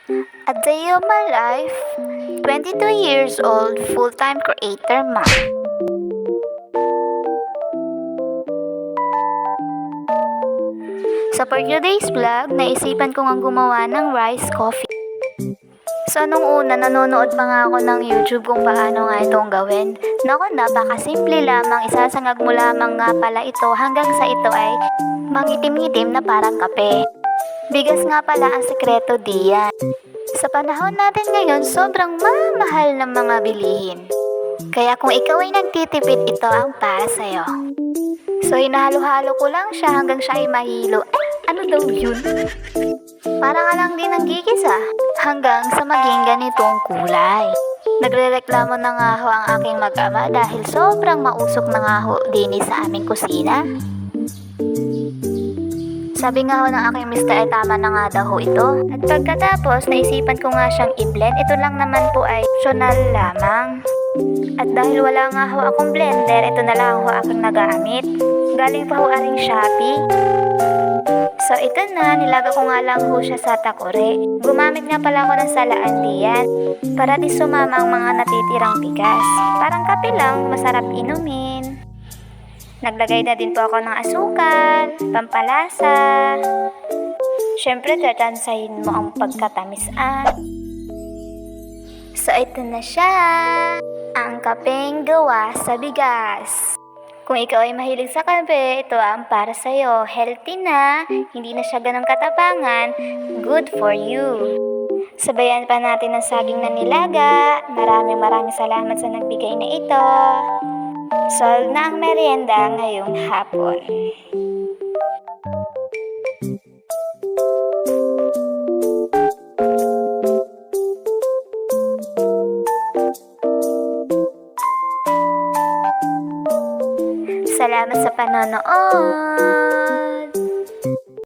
A day of my life, 22 years old, full-time creator mom. So for today's vlog, naisipan ko nga gumawa ng rice coffee. So nung una, nanonood pa nga ako ng YouTube kung paano nga itong gawin. Naku, napakasimple lamang, isasangag mo lamang nga pala ito hanggang sa ito ay mangitim-ngitim na parang kape. Bigas nga pala ang sekreto diyan. Sa panahon natin ngayon, sobrang mahal ng mga bilihin. Kaya kung ikaw ay nagtitipid, ito ang para sa'yo. So hinahalo-halo ko lang siya hanggang siya ay mahilo. Ano daw yun? Para ka lang din nanggigisa hanggang sa maging ganitong kulay. Nagrereklamo na nga ho ang aking mag-ama dahil sobrang mausok na nga ho din sa aming kusina. Sabi nga ho ng aking mister ay tama na nga daw ho ito. At pagkatapos naisipan ko nga siyang i-blend, ito lang naman po ay optional lamang. At dahil wala nga ho akong blender, ito na lang ho aking nagamit. Galing pa ho aring Shopee. So ito na, nilaga ko nga lang ho siya sa takore. Gumamit nga pala ako ng salaan diyan para di sumama ang mga natitirang bigas. Parang kape lang, masarap inumin. Naglagay na din po ako ng asukal, pampalasa. Siyempre, tatansahin mo ang pagkatamisan. So ito na siya, ang kapeng gawa sa bigas. Kung ikaw ay mahilig sa kape, ito ang para sa'yo. Healthy na, hindi na siya ganang katapangan, good for you. Sabayan pa natin ng saging na nilaga. Maraming salamat sa nagbigay na ito. Solve na ang merienda ngayong hapon. Salamat sa panonood!